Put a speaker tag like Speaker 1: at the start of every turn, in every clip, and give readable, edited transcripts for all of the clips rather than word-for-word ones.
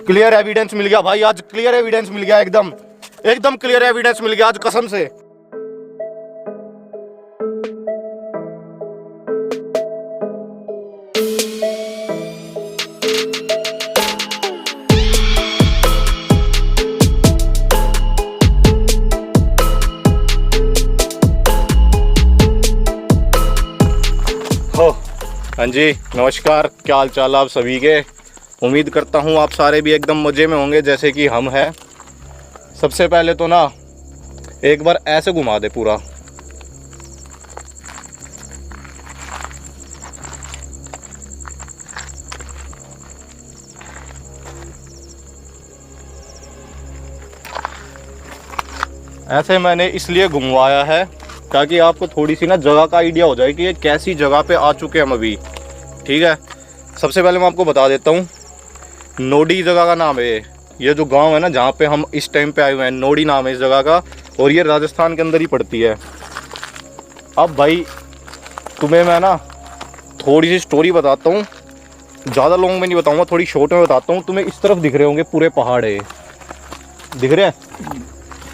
Speaker 1: Clear evidence मिल गया भाई, आज क्लियर एविडेंस मिल गया, एकदम एकदम क्लियर एविडेंस मिल गया आज कसम से। हाँ जी, नमस्कार, क्या हाल चाल आप सभी के। उम्मीद करता हूँ आप सारे भी एकदम मज़े में होंगे जैसे कि हम हैं। सबसे पहले तो ना एक बार ऐसे घुमा दे पूरा। ऐसे मैंने इसलिए घुमवाया है ताकि आपको थोड़ी सी ना जगह का आइडिया हो जाए कि ये कैसी जगह पे आ चुके हैं हम अभी। ठीक है, सबसे पहले मैं आपको बता देता हूँ, नोडी जगह का नाम है ये जो गांव है ना जहाँ पे हम इस टाइम पे आए हुए हैं, नोडी नाम है इस जगह का, और ये राजस्थान के अंदर ही पड़ती है। अब भाई तुम्हें मैं ना थोड़ी सी स्टोरी बताता हूँ, ज़्यादा लॉन्ग में नहीं बताऊँगा, थोड़ी शॉर्ट में बताता हूँ। तुम्हें इस तरफ दिख रहे होंगे पूरे पहाड़ है, दिख रहे हैं,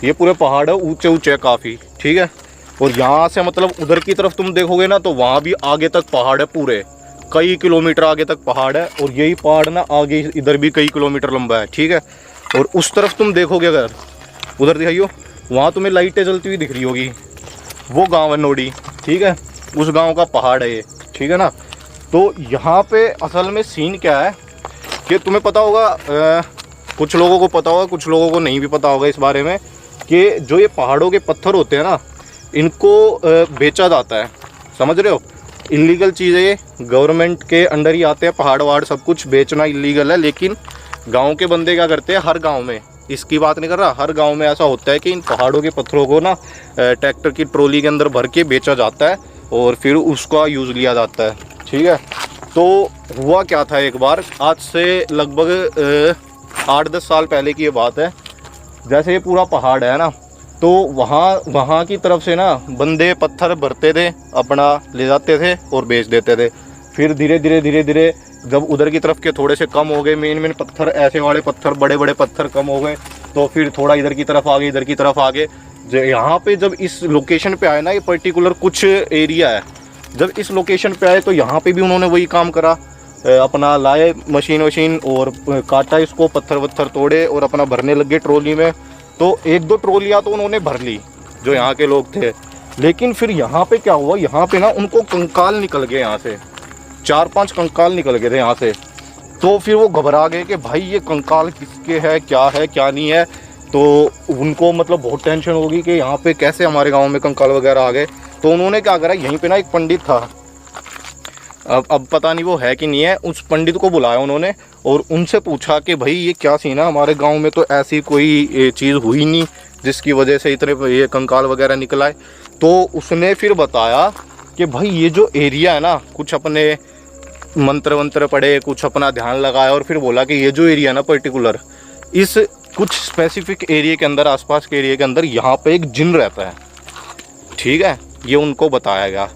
Speaker 1: ये पूरे पहाड़ है, ऊंचे ऊंचे काफ़ी। ठीक है, और यहाँ से मतलब उधर की तरफ तुम देखोगे ना तो वहाँ भी आगे तक पहाड़ है, पूरे कई किलोमीटर आगे तक पहाड़ है, और यही पहाड़ ना आगे इधर भी कई किलोमीटर लंबा है। ठीक है, और उस तरफ तुम देखोगे अगर उधर दिखाइयो, वहाँ तुम्हें लाइटें जलती हुई दिख रही होगी, वो गांव है नोडी। ठीक है, उस गांव का पहाड़ है ये। ठीक है ना, तो यहाँ पे असल में सीन क्या है कि तुम्हें पता होगा, कुछ लोगों को पता होगा, कुछ लोगों को नहीं भी पता होगा इस बारे में, कि जो ये पहाड़ों के पत्थर होते हैं ना, इनको बेचा जाता है। समझ रहे हो, इलीगल चीज़ है ये, गवर्नमेंट के अंडर ही आते हैं, पहाड़ वहाड़ सब कुछ बेचना इलीगल है। लेकिन गांव के बंदे क्या करते हैं, हर गांव में, इसकी बात नहीं कर रहा, हर गांव में ऐसा होता है कि इन पहाड़ों के पत्थरों को ना ट्रैक्टर की ट्रॉली के अंदर भर के बेचा जाता है और फिर उसका यूज़ लिया जाता है। ठीक है, तो हुआ क्या था, एक बार आज से लगभग 8-10 साल पहले की ये बात है, जैसे ये पूरा पहाड़ है ना, तो वहाँ की तरफ से ना बंदे पत्थर भरते थे, अपना ले जाते थे और बेच देते थे। फिर धीरे धीरे जब उधर की तरफ के थोड़े से कम हो गए, मेन पत्थर, ऐसे वाले पत्थर, बड़े बड़े पत्थर कम हो गए, तो फिर थोड़ा इधर की तरफ आगे, इधर की तरफ आगे। यहाँ पे जब इस लोकेशन पे आए ना, ये पर्टिकुलर कुछ एरिया है, जब इस लोकेशन पे आए तो यहाँ पे भी उन्होंने वही काम करा, अपना लाए मशीन वशीन और काटा इसको, पत्थर वत्थर तोड़े और अपना भरने लग गए ट्रॉली में। तो 1-2 ट्रॉलियाँ तो उन्होंने भर ली जो यहाँ के लोग थे। लेकिन फिर यहाँ पे क्या हुआ, यहाँ पे ना उनको कंकाल निकल गए, यहाँ से 4-5 कंकाल निकल गए थे यहाँ से। तो फिर वो घबरा गए कि भाई ये कंकाल किसके है क्या नहीं है। तो उनको मतलब बहुत टेंशन होगी कि यहाँ पे कैसे हमारे गांव में कंकाल वगैरह आ गए। तो उन्होंने क्या करा, यहीं पे ना एक पंडित था, अब पता नहीं वो है कि नहीं है, उस पंडित को बुलाया उन्होंने और उनसे पूछा कि भाई ये क्या सीन है, हमारे गांव में तो ऐसी कोई चीज़ हुई नहीं जिसकी वजह से इतने ये कंकाल वगैरह निकल आए। तो उसने फिर बताया कि भाई ये जो एरिया है ना, कुछ अपने मंत्र वंत्र पढ़े, कुछ अपना ध्यान लगाया और फिर बोला कि ये जो एरिया है ना पर्टिकुलर, इस कुछ स्पेसिफिक एरिया के अंदर, आसपास के एरिया के अंदर यहाँ पे एक जिन रहता है। ठीक है, ये उनको बताया गया,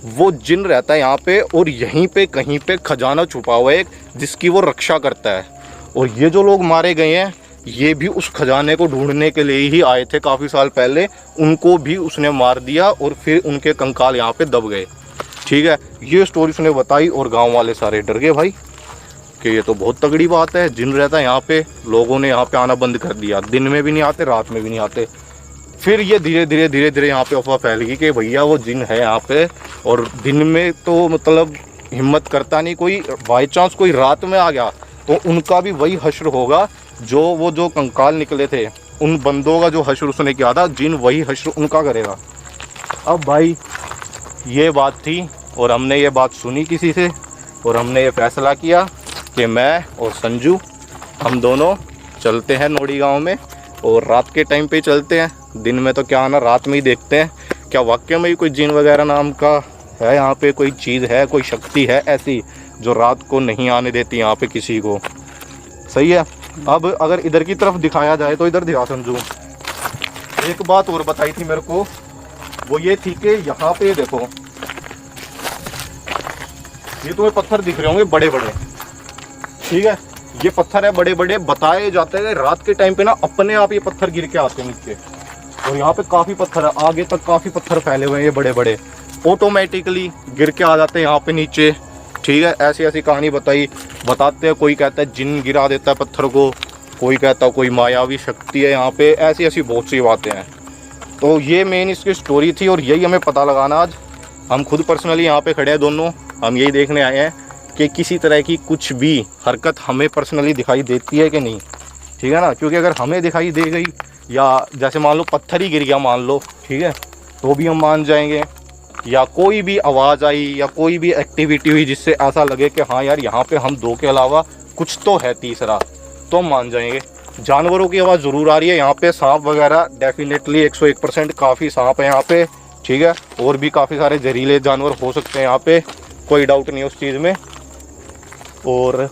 Speaker 1: वो जिन रहता है यहाँ पे, और यहीं पे कहीं पे खजाना छुपा हुआ है एक, जिसकी वो रक्षा करता है। और ये जो लोग मारे गए हैं, ये भी उस खजाने को ढूंढने के लिए ही आए थे काफ़ी साल पहले, उनको भी उसने मार दिया और फिर उनके कंकाल यहाँ पे दब गए। ठीक है, ये स्टोरी उसने बताई और गाँव वाले सारे डर गए भाई कि ये तो बहुत तगड़ी बात है, जिन रहता है यहाँ पे। लोगों ने यहाँ पे आना बंद कर दिया, दिन में भी नहीं आते, रात में भी नहीं आते। फिर ये धीरे धीरे यहाँ पे अफवाह फैल गई कि भैया वो जिन है यहाँ पे, और दिन में तो मतलब हिम्मत करता नहीं कोई, बाई चांस कोई रात में आ गया तो उनका भी वही हश्र होगा जो वो जो कंकाल निकले थे, उन बंदों का जो हश्र उसने किया था, जिन वही हश्र उनका करेगा। अब भाई ये बात थी और हमने ये बात सुनी किसी से, और हमने ये फैसला किया कि मैं और संजू हम दोनों चलते हैं नोडी गाँव में, और रात के टाइम पे चलते हैं। दिन में तो क्या आना, रात में ही देखते हैं क्या वाकई में कोई जिन वगैरह नाम का है यहाँ पे, कोई चीज़ है, कोई शक्ति है ऐसी जो रात को नहीं आने देती यहाँ पे किसी को। सही है, अब अगर इधर की तरफ दिखाया जाए तो इधर दिखा संजू। एक बात और बताई थी मेरे को, वो ये थी कि यहाँ पे देखो, ये तुम्हें पत्थर दिख रहे होंगे बड़े बड़े, ठीक है, ये पत्थर है बड़े बड़े, बताए जाते हैं रात के टाइम पे ना अपने आप ये पत्थर गिर के आते हैं नीचे। और यहाँ पे काफ़ी पत्थर है, आगे तक काफ़ी पत्थर फैले हुए हैं, ये बड़े बड़े ऑटोमेटिकली गिर के आ जाते हैं यहाँ पे नीचे। ठीक है, ऐसी ऐसी कहानी बताते हैं। कोई कहता है जिन गिरा देता है पत्थर को, कोई कहता है कोई मायावी शक्ति है यहाँ पे, ऐसी ऐसी बहुत सी बातें हैं। तो ये मेन इसकी स्टोरी थी और यही हमें पता लगाना। आज हम खुद पर्सनली यहाँ पे खड़े हैं दोनों, हम यही देखने आए हैं कि किसी तरह की कुछ भी हरकत हमें पर्सनली दिखाई देती है कि नहीं। ठीक है ना, क्योंकि अगर हमें दिखाई दे गई या जैसे मान लो पत्थर ही गिर गया मान लो, ठीक है, तो भी हम मान जाएंगे। या कोई भी आवाज़ आई या कोई भी एक्टिविटी हुई जिससे ऐसा लगे कि हाँ यार यहाँ पे हम दो के अलावा कुछ तो है तीसरा, तो हम मान जाएंगे। जानवरों की आवाज़ ज़रूर आ रही है यहाँ पे, सांप वगैरह डेफिनेटली 101% काफ़ी सांप है यहाँ पे। ठीक है, और भी काफ़ी सारे जहरीले जानवर हो सकते हैं यहाँ पे, कोई डाउट नहीं उस चीज़ में। और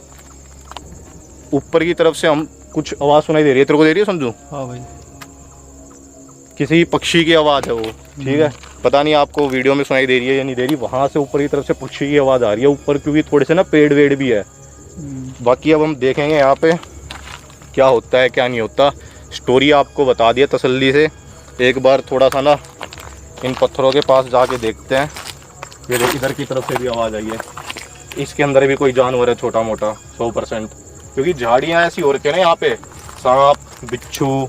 Speaker 1: ऊपर की तरफ से हम कुछ आवाज़ सुनाई दे रही है, तेरे को दे रही है समझू?
Speaker 2: हाँ भाई,
Speaker 1: किसी पक्षी की आवाज़ है वो। ठीक है, पता नहीं आपको वीडियो में सुनाई दे रही है या नहीं दे रही। वहाँ से ऊपर की तरफ से पक्षी की आवाज़ आ रही है ऊपर, क्योंकि थोड़े से ना पेड़ वेड़ भी है। बाकी अब हम देखेंगे यहाँ पे क्या होता है क्या नहीं होता। स्टोरी आपको बता दिया तसल्ली से। एक बार थोड़ा सा ना इन पत्थरों के पास जाके देखते हैं। ये देखिए इधर की तरफ से भी आवाज़ आई है, इसके अंदर भी कोई जानवर है छोटा मोटा 100%, क्योंकि झाड़ियाँ ऐसी हो रखी है ना यहाँ पे, सांप बिच्छू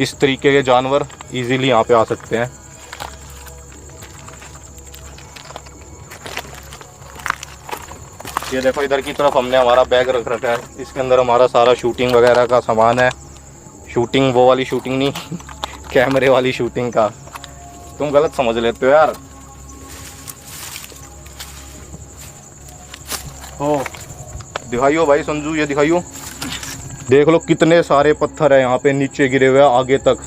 Speaker 1: इस तरीके के जानवर इजीली यहाँ पे आ सकते हैं। ये देखो इधर की तरफ हमने हमारा बैग रख रखा है, इसके अंदर हमारा सारा शूटिंग वगैरह का सामान है। शूटिंग वो वाली शूटिंग नहीं कैमरे वाली शूटिंग का, तुम गलत समझ लेते हो यार। ओ दिखाइयो भाई संजू, ये दिखाइयो, देख लो कितने सारे पत्थर है यहाँ पे नीचे गिरे हुए आगे तक,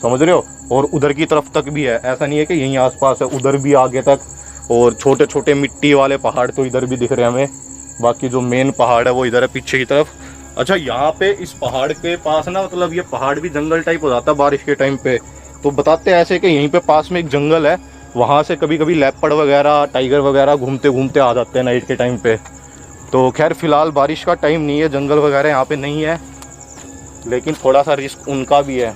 Speaker 1: समझ रहे हो। और उधर की तरफ तक भी है, ऐसा नहीं है कि यहीं आसपास है, उधर भी आगे तक। और छोटे छोटे मिट्टी वाले पहाड़ तो इधर भी दिख रहे हैं हमें। बाकी जो मेन पहाड़ है वो इधर है पीछे की तरफ। अच्छा, यहाँ पे इस पहाड़ के पास ना, मतलब ये पहाड़ भी जंगल टाइप हो जाता है बारिश के टाइम पे। तो बताते हैं ऐसे कि यहीं पे पास में एक जंगल है, वहाँ से कभी कभी लेपर्ड वगैरह टाइगर वगैरह घूमते घूमते आ जाते हैं नाइट के टाइम पे। तो खैर फ़िलहाल बारिश का टाइम नहीं है, जंगल वगैरह यहाँ पे नहीं है, लेकिन थोड़ा सा रिस्क उनका भी है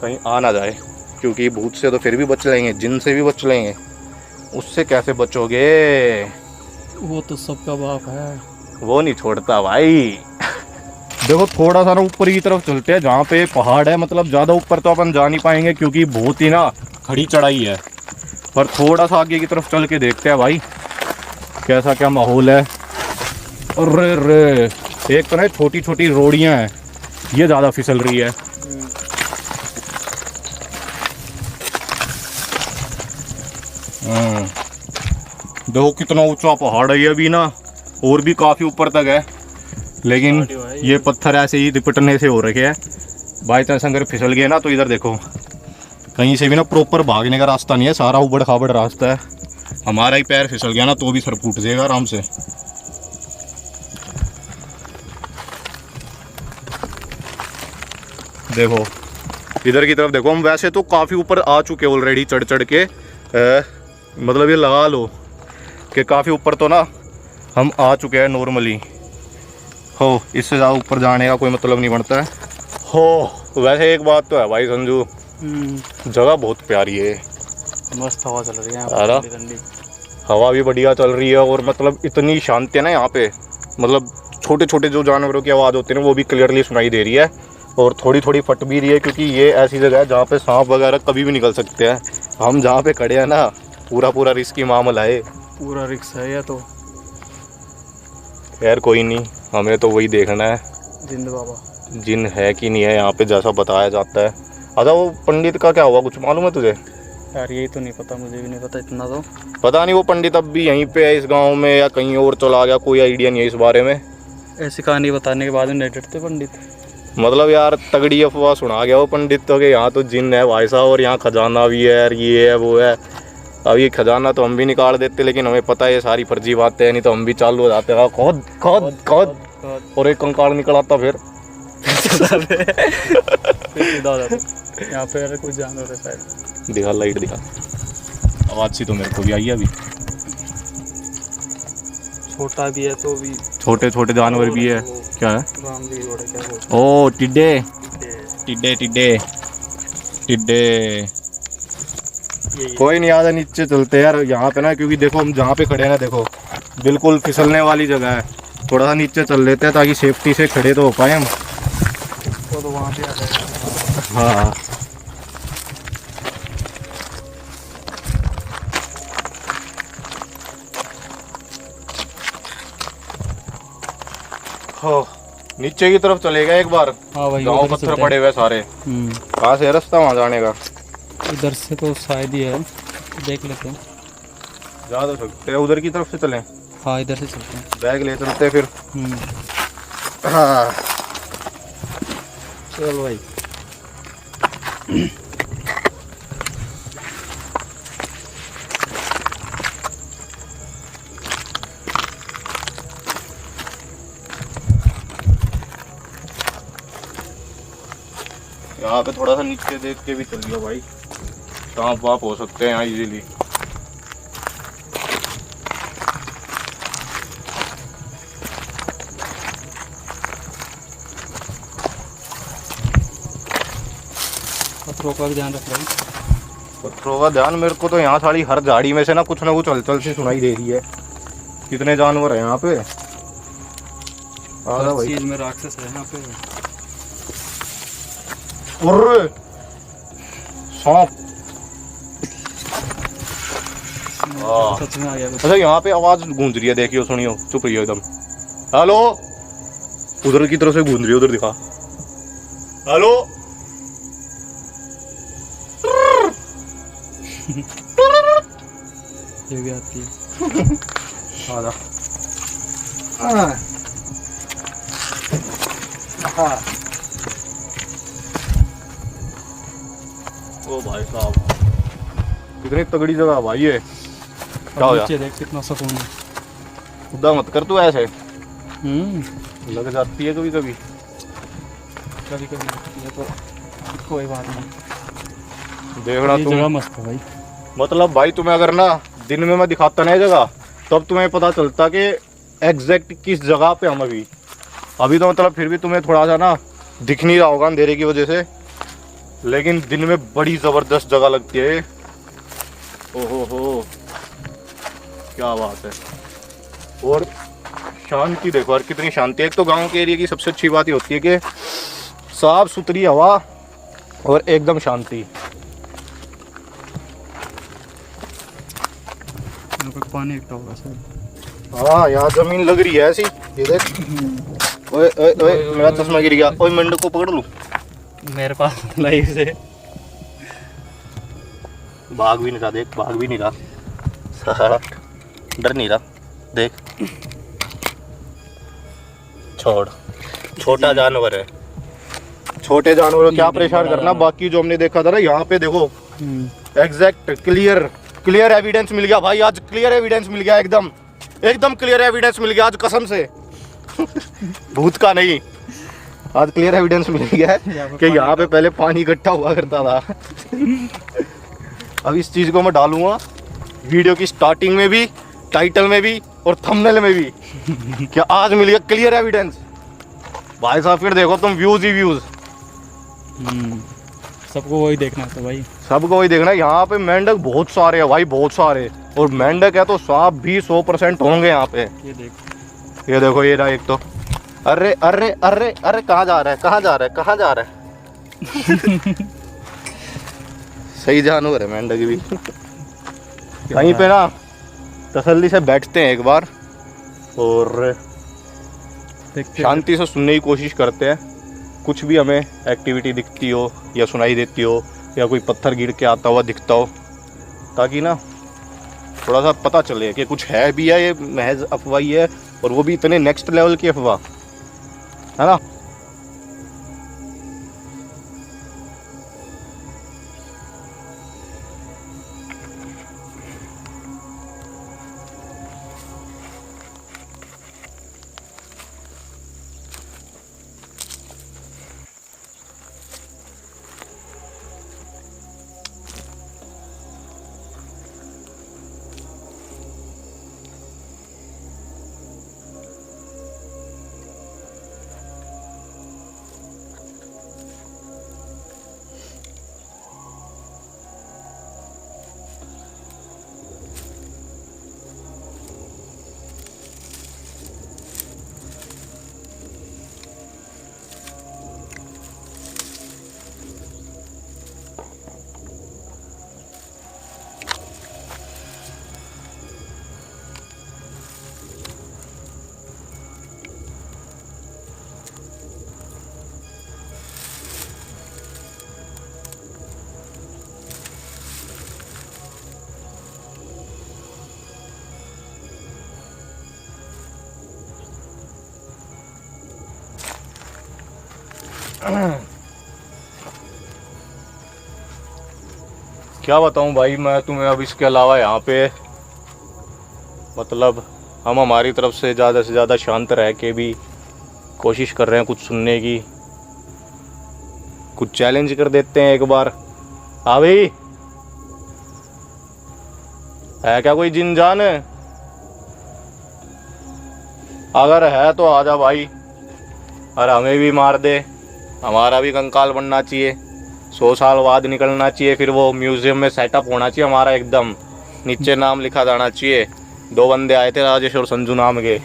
Speaker 1: कहीं आ ना जाए, क्योंकि भूत से तो फिर भी बच लेंगे, जिन से भी बच लेंगे, उससे कैसे बचोगे?
Speaker 2: वो तो सबका बाप है,
Speaker 1: वो नहीं छोड़ता भाई। देखो थोड़ा सा ना ऊपर की तरफ चलते हैं जहाँ पे पहाड़ है, मतलब ज़्यादा ऊपर तो अपन जा नहीं पाएंगे क्योंकि बहुत ही ना खड़ी चढ़ाई है, पर थोड़ा सा आगे की तरफ चल के देखते हैं भाई कैसा क्या माहौल है। अरे रे, एक तो ना छोटी छोटी रोड़ियाँ हैं, ये ज़्यादा फिसल रही है। देखो कितना ऊंचा पहाड़ है ये भी ना, और भी काफ़ी ऊपर तक है, लेकिन ये पत्थर ऐसे ही लिपटने से हो रखे हैं। बाई चांस अगर फिसल गए ना तो इधर देखो कहीं से भी ना प्रॉपर भागने का रास्ता नहीं है, सारा उबड़ खाबड़ रास्ता है। हमारा ही पैर फिसल गया ना तो भी सर फूट जाएगा आराम से। देखो इधर की तरफ देखो, हम वैसे तो काफ़ी ऊपर आ चुके ऑलरेडी चढ़ चढ़ के, मतलब ये लगा लो कि काफ़ी ऊपर तो ना हम आ चुके हैं नॉर्मली। हो इससे ज़्यादा ऊपर जाने का कोई मतलब नहीं बनता है। हो वैसे एक बात तो है भाई संजू, जगह बहुत प्यारी है,
Speaker 2: मस्त हवा चल रही है,
Speaker 1: ठंडी ठंडी हवा भी बढ़िया चल रही है, और मतलब इतनी शांति है ना यहाँ पे, मतलब छोटे छोटे जो जानवरों की आवाज़ होती है ना वो भी क्लियरली सुनाई दे रही है, और थोड़ी थोड़ी फट भी रही है, क्योंकि ये ऐसी जगह है जहाँ पे सांप वगैरह कभी भी निकल सकते हैं। हम जहाँ पे खड़े हैं ना पूरा रिस्की मामला है,
Speaker 2: पूरा रिक्स है ये तो।
Speaker 1: खैर कोई नहीं, हमें तो वही देखना है
Speaker 2: जिंद बाबा
Speaker 1: जिन है कि नहीं है यहाँ पे जैसा बताया जाता है। अच्छा वो पंडित का क्या हुआ, कुछ मालूम है तुझे?
Speaker 2: यार यही तो नहीं पता, मुझे भी नहीं पता इतना तो।
Speaker 1: पता नहीं वो पंडित अब भी यहीं पे है इस गांव में या कहीं और चला गया, कोई आइडिया नहीं है इस बारे में।
Speaker 2: ऐसी कहानी बताने के बाद में नहीं डरते पंडित,
Speaker 1: मतलब यार तगड़ी अफवाह सुना गया वो पंडित तो, कि यहाँ तो जिन है भाई साहब और यहाँ खजाना भी है यार, ये है वो है। अब ये खजाना तो हम भी निकाल देते, लेकिन हमें पता है ये सारी फर्जी बातें हैं, नहीं तो हम भी चालू हो जाते हैं खोद खोद खोद और एक कंकाल निकल आता फिर
Speaker 2: यहाँ पे कुछ जानवर है शायद।
Speaker 1: दिखा लाइट दिखा, आवाज़ सी तो मेरे को भी आई है अभी।
Speaker 2: छोटा भी है तो भी
Speaker 1: छोटे छोटे जानवर भी है।
Speaker 2: वो
Speaker 1: क्या है?
Speaker 2: राम जी घोड़े क्या बोलते
Speaker 1: ओ टिड्डे,
Speaker 2: हैं
Speaker 1: टिड्डे टिड्डे टिड्डे।
Speaker 2: यही
Speaker 1: कोई नहीं, आधा नीचे चलते हैं यार यहाँ पे ना, क्योंकि देखो हम जहाँ पे खड़े हैं ना, देखो बिल्कुल फिसलने वाली जगह है। थोड़ा सा नीचे चल लेते हैं ताकि सेफ्टी से खड़े तो हो पाए हम।
Speaker 2: वो तो वहाँ पे आ जाएगा।
Speaker 1: हाँ हो, नीचे की तरफ चलेगा एक बार।
Speaker 2: हाँ भाई
Speaker 1: गाँव
Speaker 2: उधर
Speaker 1: पत्थर
Speaker 2: चलते
Speaker 1: पड़े
Speaker 2: हैं।
Speaker 1: हुए सारे। कहाँ से है रास्ता वहाँ जाने का?
Speaker 2: इधर से तो शायद ही है, देख लेते हैं।
Speaker 1: जा तो सकते हैं, उधर की तरफ से चलें।
Speaker 2: हाँ इधर से चलते हैं।
Speaker 1: बैग ले चलते हैं फिर।
Speaker 2: हम्म,
Speaker 1: हाँ
Speaker 2: चल भाई।
Speaker 1: यहाँ पे थोड़ा सा नीचे देख के भी चलिए भाई, सांप वाप हो सकते हैं यहाँ इजीली।
Speaker 2: पत्थरों का भी ध्यान रख भाई।
Speaker 1: पत्थरों का ध्यान, मेरे को तो यहाँ सारी हर झाड़ी में से ना कुछ हलचल सी सुनाई दे रही है। कितने जानवर है यहाँ पे। आजा
Speaker 2: हर
Speaker 1: भाई।
Speaker 2: चीज में राक्षस है यहाँ पे।
Speaker 1: अरे सांप।
Speaker 2: सच में आ गया कुछ।
Speaker 1: अच्छा यहाँ पे आवाज गूंज रही है, देखियो सुनियो, चुप रहियो एकदम। हेलो, उधर की तरफ से गूंज रही है, उधर दिखा। हेलो
Speaker 2: ये भी आती है।
Speaker 1: आजा। ओ भाई साहब, कितनी तगड़ी जगह है भाई ये। क्या हो गया?
Speaker 2: नीचे देख कितना सुकून है।
Speaker 1: खुदा मत कर तू ऐसे,
Speaker 2: हम्म,
Speaker 1: लग जाती है कभी कभी।
Speaker 2: कभी कभी लगती है तो कोई बात नहीं।
Speaker 1: देखना
Speaker 2: ये जगह
Speaker 1: तुम,
Speaker 2: मस्त है भाई।
Speaker 1: मतलब भाई तुम्हें अगर ना दिन में मैं दिखाता ना ये जगह, तब तुम्हें पता चलता कि एग्जैक्ट किस जगह पे हम अभी तो मतलब फिर भी तुम्हें थोड़ा सा ना दिख नहीं रहा होगा अंधेरे की वजह से, लेकिन दिन में बड़ी ज़बरदस्त जगह लगती है। ओहो हो, क्या बात है। और शांति देखो यार, कितनी शांति है। एक तो गांव के एरिया की सबसे अच्छी बात ये होती है कि साफ सुथरी हवा और एकदम शांति।
Speaker 2: यहाँ पे पानी इकट्ठा होगा सर।
Speaker 1: हाँ यहाँ जमीन लग रही है ऐसी, ये देख। ओए ओए ओए, मेरा चश्मा गिर गया। ओए मेंढक को पकड़ लूं?
Speaker 2: मेरे पास लाइव से
Speaker 1: भाग भी नहीं रहा, देख भाग भी नहीं रहा, साला डर नहीं रहा, देख। छोड़, छोटा जानवर है, छोटे जानवरों को क्या परेशान करना। बाकी जो हमने देखा था ना यहाँ पे देखो, एग्जैक्ट क्लियर एविडेंस मिल गया भाई। आज क्लियर एविडेंस मिल गया, एकदम एकदम क्लियर एविडेंस मिल गया आज, कसम से। भूत का नहीं, आज क्लियर एविडेंस मिल गया है कि यहाँ पे पहले पानी इकट्ठा हुआ करता था। अब इस चीज को मैं डालूंगा वीडियो की स्टार्टिंग में भी, टाइटल में भी और थंबनेल में भी कि आज मिल गया क्लियर एविडेंस। भाई साहब फिर देखो तुम, व्यूज ही व्यूज।
Speaker 2: सबको वही देखना है तो भाई।
Speaker 1: सबको वही देखना है। यहाँ पे मेंढक बहुत सारे हैं भाई, बहुत सारे। और मेंढक है तो सांप भी 100% होंगे यहाँ पे।
Speaker 2: ये देख,
Speaker 1: ये देखो, ये रहा एक तो। अरे अरे अरे अरे, कहाँ जा रहा है, कहाँ जा रहा है, कहाँ जा रहा है। सही जानवर है मेंढक भी। कहीं पे ना तसल्ली से बैठते हैं एक बार और
Speaker 2: देखते
Speaker 1: शांति से सुनने की कोशिश करते हैं। कुछ भी हमें एक्टिविटी दिखती हो या सुनाई देती हो या कोई पत्थर गिर के आता हुआ दिखता हो, ताकि ना थोड़ा सा पता चले कि कुछ है भी है, ये महज अफवाह ही है, और वो भी इतने नेक्स्ट लेवल की अफवाह है ना। क्या बताऊं भाई मैं तुम्हें। अब इसके अलावा यहाँ पे मतलब हम हमारी तरफ से ज़्यादा शांत रह के भी कोशिश कर रहे हैं कुछ सुनने की। कुछ चैलेंज कर देते हैं एक बार। हाँ भाई, है क्या कोई जिन जान? अगर है तो आजा भाई, और हमें भी मार दे। हमारा भी कंकाल बनना चाहिए, 100 साल बाद निकलना चाहिए, फिर वो म्यूजियम में सेटअप होना चाहिए हमारा एकदम, नीचे नाम लिखा जाना चाहिए। 2 बंदे आए थे राजेश और संजू नाम के,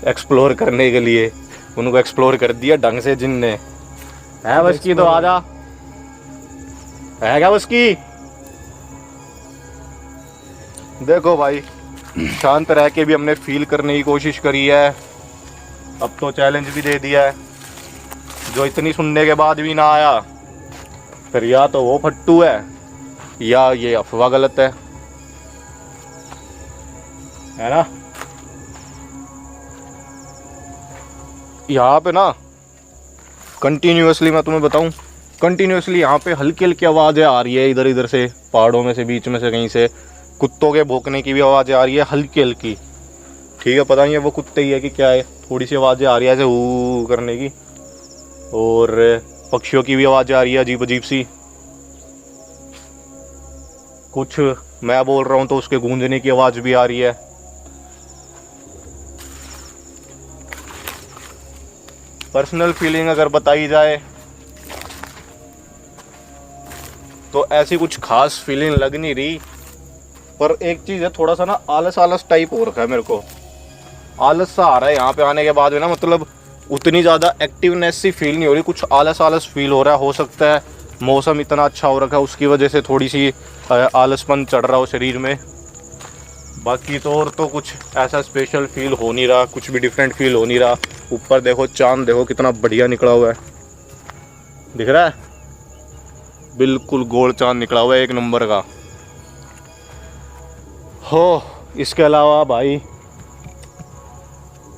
Speaker 1: एक्सप्लोर करने के लिए। उनको एक्सप्लोर कर दिया ढंग से जिन ने। है बस की तो आजा, है क्या बस की? देखो भाई, शांत रह के भी हमने फील करने की कोशिश करी है। अब तो चैलेंज भी दे दिया है। जो इतनी सुनने के बाद भी ना आया, फिर या तो वो फट्टू है या ये अफवाह गलत है ना। यहाँ पे ना कंटिन्यूअसली मैं तुम्हें बताऊं, कंटिन्यूअसली यहाँ पे हल्की हल्की आवाज़ें आ रही है इधर इधर से, पहाड़ों में से, बीच में से, कहीं से कुत्तों के भौंकने की भी आवाज़ें आ रही है हल्की हल्की। ठीक है, पता नहीं है वो कुत्ते ही है कि क्या है, थोड़ी सी आवाज़ें आ रही है ऐसे हू करने की। और पक्षियों की भी आवाज़ें आ रही है अजीब अजीब सी। कुछ मैं बोल रहा हूँ तो उसके गूंजने की आवाज़ भी आ रही है। पर्सनल फीलिंग अगर बताई जाए तो ऐसी कुछ खास फीलिंग लग नहीं रही, पर एक चीज़ है, थोड़ा सा ना आलस आलस टाइप हो रखा है मेरे को। आलस सा आ रहा है यहाँ पे आने के बाद में ना, मतलब उतनी ज़्यादा एक्टिवनेस सी फील नहीं हो रही, कुछ आलस आलस फील हो रहा है। हो सकता है मौसम इतना अच्छा हो रखा है उसकी वजह से थोड़ी सी आलसपन चढ़ रहा हो शरीर में। बाकी तो और तो कुछ ऐसा स्पेशल फील हो नहीं रहा, कुछ भी डिफरेंट फील हो नहीं रहा। ऊपर देखो, चांद देखो कितना बढ़िया निकला हुआ है, दिख रहा है? बिल्कुल गोल चांद निकला हुआ है, एक नंबर का। हो, इसके अलावा भाई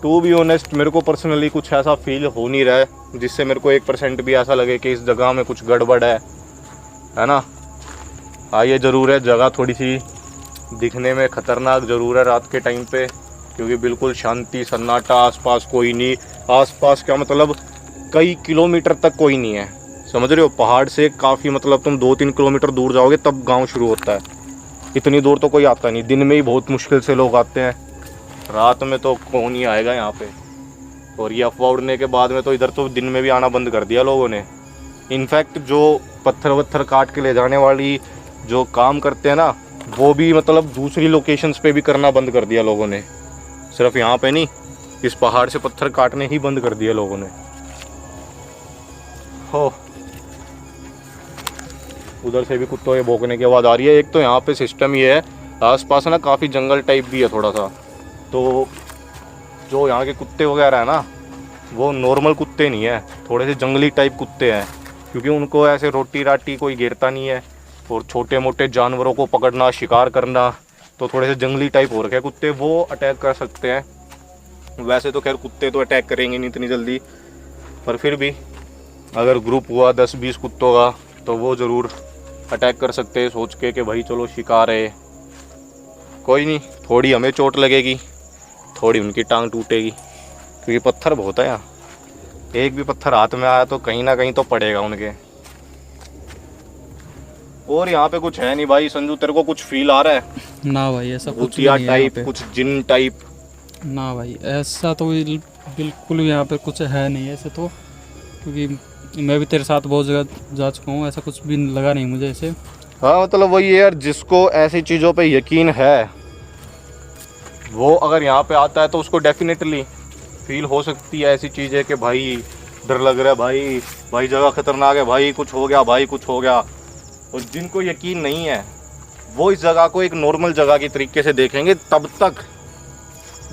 Speaker 1: टू बी ऑनेस्ट मेरे को पर्सनली कुछ ऐसा फील हो नहीं रहा है जिससे मेरे को 1% भी ऐसा लगे कि इस जगह में कुछ गड़बड़ है ना। हाँ, ये ज़रूर है, जगह थोड़ी सी दिखने में ख़तरनाक ज़रूर है रात के टाइम पे, क्योंकि बिल्कुल शांति सन्नाटा, आसपास कोई नहीं। आसपास क्या मतलब कई किलोमीटर तक कोई नहीं है, समझ रहे हो? पहाड़ से काफ़ी मतलब तुम 2-3 किलोमीटर दूर जाओगे तब गांव शुरू होता है। इतनी दूर तो कोई आता नहीं, दिन में ही बहुत मुश्किल से लोग आते हैं, रात में तो कौन ही आएगा यहाँ पे। और ये अफवाह उड़ने के बाद में तो इधर तो दिन में भी आना बंद कर दिया लोगों ने। इनफैक्ट जो पत्थर वत्थर काट के ले जाने वाली जो काम करते हैं ना, वो भी मतलब दूसरी लोकेशंस पे भी करना बंद कर दिया लोगों ने। सिर्फ यहाँ पे नहीं, इस पहाड़ से पत्थर काटने ही बंद कर दिया लोगों ने। हो, उधर से भी कुत्तों के भौंकने की आवाज़ आ रही है। एक तो यहाँ पे सिस्टम ये है, आसपास ना काफ़ी जंगल टाइप भी है थोड़ा सा, तो जो यहाँ के कुत्ते वगैरह है ना, वो नॉर्मल कुत्ते नहीं है, थोड़े से जंगली टाइप कुत्ते हैं, क्योंकि उनको ऐसे रोटी राटी कोई गिरता नहीं है। और छोटे मोटे जानवरों को पकड़ना, शिकार करना, तो थोड़े से जंगली टाइप हो रखे हैं कुत्ते, वो अटैक कर सकते हैं। वैसे तो खैर कुत्ते तो अटैक करेंगे नहीं इतनी जल्दी, पर फिर भी अगर ग्रुप हुआ 10-20 कुत्तों का तो वो ज़रूर अटैक कर सकते हैं, सोच के कि भाई चलो शिकार है, कोई नहीं, थोड़ी हमें चोट लगेगी, थोड़ी उनकी टांग टूटेगी, क्योंकि पत्थर बहुत है यहाँ। एक भी पत्थर हाथ में आया तो कहीं ना कहीं तो पड़ेगा उनके। और यहाँ पे कुछ है नहीं भाई। संजू, तेरे को कुछ फील आ रहा है?
Speaker 2: ना भाई, ऐसा कुछ
Speaker 1: भूतिया
Speaker 2: नहीं है यहाँ
Speaker 1: टाइप,
Speaker 2: पे।
Speaker 1: कुछ जिन टाइप?
Speaker 2: ना भाई, ऐसा तो बिल्कुल भी यहाँ पे कुछ है नहीं ऐसे तो, क्योंकि मैं भी तेरे साथ बहुत जगह जा चुका हूँ, ऐसा कुछ भी लगा नहीं मुझे ऐसे।
Speaker 1: हाँ, मतलब वही है यार, जिसको ऐसी चीज़ों पे यकीन है वो अगर यहाँ पे आता है तो उसको डेफिनेटली फील हो सकती है ऐसी चीज़ है कि भाई डर लग रहा है, भाई जगह खतरनाक है, भाई कुछ हो गया, भाई कुछ हो गया। और जिनको यकीन नहीं है वो इस जगह को एक नॉर्मल जगह की तरीके से देखेंगे तब तक,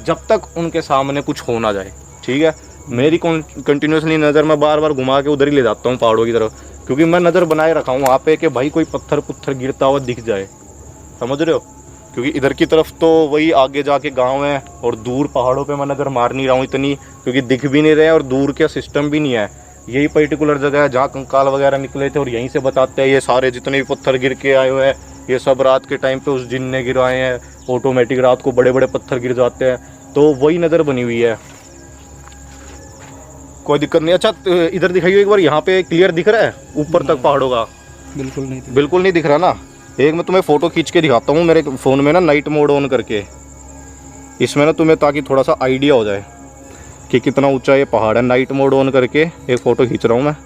Speaker 1: जब तक उनके सामने कुछ हो ना जाए। ठीक है, मेरी कंटिन्यूसली नज़र मैं बार बार घुमा के उधर ही ले जाता हूँ पहाड़ों की तरफ, क्योंकि मैं नज़र बनाए रखा हूँ वहाँ पे कि भाई कोई पत्थर पुत्थर गिरता हुआ दिख जाए, समझ रहे हो? क्योंकि इधर की तरफ तो वही आगे जाके गांव है, और दूर पहाड़ों पे मैं नज़र मार नहीं रहा हूँ इतनी, क्योंकि दिख भी नहीं रहे और दूर का सिस्टम भी नहीं है। यही पर्टिकुलर जगह है जहाँ कंकाल वगैरह निकले थे, और यहीं से बताते हैं ये सारे जितने भी पत्थर गिर के आए हुए हैं ये सब रात के टाइम पे उस जिन ने गिराए हैं। ऑटोमेटिक रात को बड़े बड़े पत्थर गिर जाते हैं, तो वही नज़र बनी हुई है, कोई दिक्कत नहीं। अच्छा इधर दिखाइए एक बार, यहाँ पे क्लियर दिख रहा है ऊपर तक पहाड़ों का? बिल्कुल नहीं दिख रहा ना। एक मैं तुम्हें फ़ोटो खींच के दिखाता हूँ मेरे फ़ोन में ना, नाइट मोड ऑन करके, इसमें ना तुम्हें ताकि थोड़ा सा आइडिया हो जाए कि कितना ऊंचा ये पहाड़ है। नाइट मोड ऑन करके एक फ़ोटो खींच रहा हूँ मैं,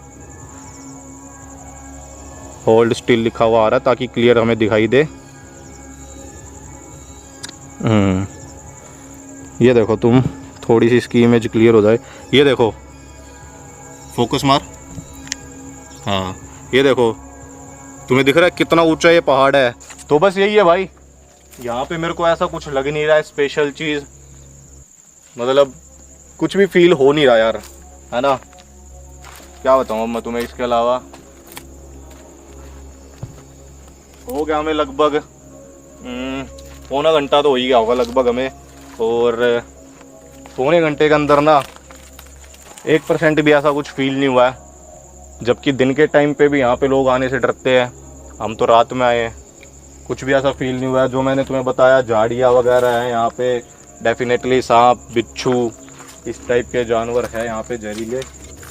Speaker 1: होल्ड स्टिल लिखा हुआ आ रहा है ताकि क्लियर हमें दिखाई दे। ये देखो तुम, थोड़ी सी इसकी इमेज क्लियर हो जाए। ये देखो, फोकस मार, हाँ ये देखो, तुम्हें दिख रहा है कितना ऊंचा ये पहाड़ है। तो बस यही है भाई, यहाँ पे मेरे को ऐसा कुछ लग नहीं रहा है स्पेशल चीज़, मतलब कुछ भी फील हो नहीं रहा यार, है ना। क्या बताऊँ मैं तुम्हें, इसके अलावा हो गया हमें लगभग पौना घंटा तो हो ही गया होगा लगभग हमें, और पौने घंटे के अंदर ना 1% भी ऐसा कुछ फील नहीं हुआ है। जबकि दिन के टाइम पे भी यहाँ पे लोग आने से डरते हैं, हम तो रात में आए हैं, कुछ भी ऐसा फील नहीं हुआ है। जो मैंने तुम्हें बताया झाड़ियाँ वगैरह हैं यहाँ पे, डेफिनेटली सांप बिच्छू इस टाइप के जानवर है यहाँ पे जहरीले,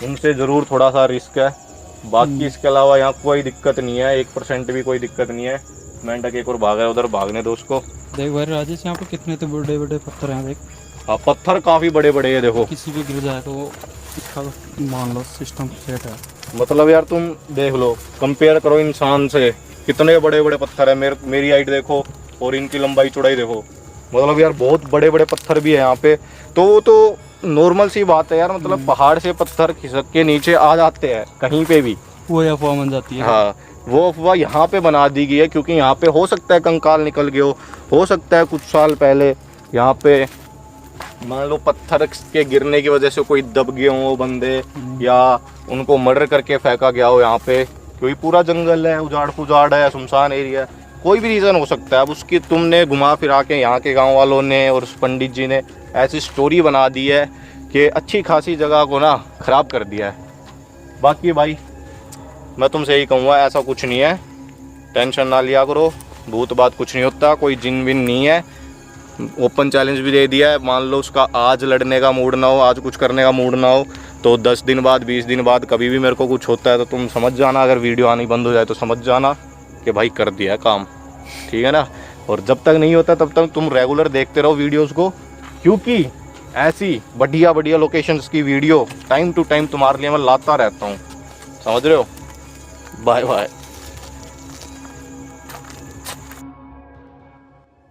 Speaker 1: उनसे ज़रूर थोड़ा सा रिस्क है। बाकी इसके अलावा यहाँ कोई दिक्कत नहीं है, 1% भी कोई दिक्कत नहीं है। मेंढक एक और भागा है उधर, भागने दो उसको।
Speaker 2: देख भाई राजेश, यहाँ पे कितने तो बड़े बड़े पत्थर हैं, देख।
Speaker 1: हाँ पत्थर काफ़ी बड़े बड़े है, देखो
Speaker 2: किसी भी गिर जाए तो वो इसका मान लो सिस्टम सेट है।
Speaker 1: मतलब यार तुम देख लो, कंपेयर करो इंसान से, कितने बड़े बड़े पत्थर है। मेरी हाइट देखो और इनकी लंबाई चौड़ाई देखो, मतलब यार बहुत बड़े बड़े पत्थर भी है यहाँ पे। तो नॉर्मल सी बात है यार, मतलब पहाड़ से पत्थर खिसक के नीचे आ जाते हैं कहीं पे भी,
Speaker 2: वो अफवाह बन जाती है।
Speaker 1: हाँ वो अफवाह यहाँ पे बना दी गई है, क्योंकि यहाँ पे हो सकता है कंकाल निकल गए हो सकता है कुछ साल पहले यहाँ पे मान लो पत्थर के गिरने की वजह से कोई दब गए हों बंदे, या उनको मर्डर करके फेंका गया हो यहाँ पे, क्योंकि पूरा जंगल है, उजाड़ पुजाड़ है, सुनसान एरिया है, कोई भी रीज़न हो सकता है। अब उसकी तुमने घुमा फिरा के यहाँ के गांव वालों ने और उस पंडित जी ने ऐसी स्टोरी बना दी है कि अच्छी खासी जगह को ना ख़राब कर दिया है। बाकी भाई मैं तुमसे यही कहूँगा, ऐसा कुछ नहीं है, टेंशन ना लिया करो, भूत बात कुछ नहीं होता, कोई जिन विन नहीं है। ओपन चैलेंज भी दे दिया है, मान लो उसका आज लड़ने का मूड ना हो, आज कुछ करने का मूड ना हो, तो 10 दिन बाद 20 दिन बाद कभी भी मेरे को कुछ होता है तो तुम समझ जाना, अगर वीडियो आनी बंद हो जाए तो समझ जाना कि भाई कर दिया है काम, ठीक है ना। और जब तक नहीं होता तब तक तुम रेगुलर देखते रहो वीडियोज़ को, क्योंकि ऐसी बढ़िया बढ़िया लोकेशंस की वीडियो टाइम टू टाइम तुम्हारे लिए मैं लाता रहता हूँ, समझ रहे हो। Bye bye.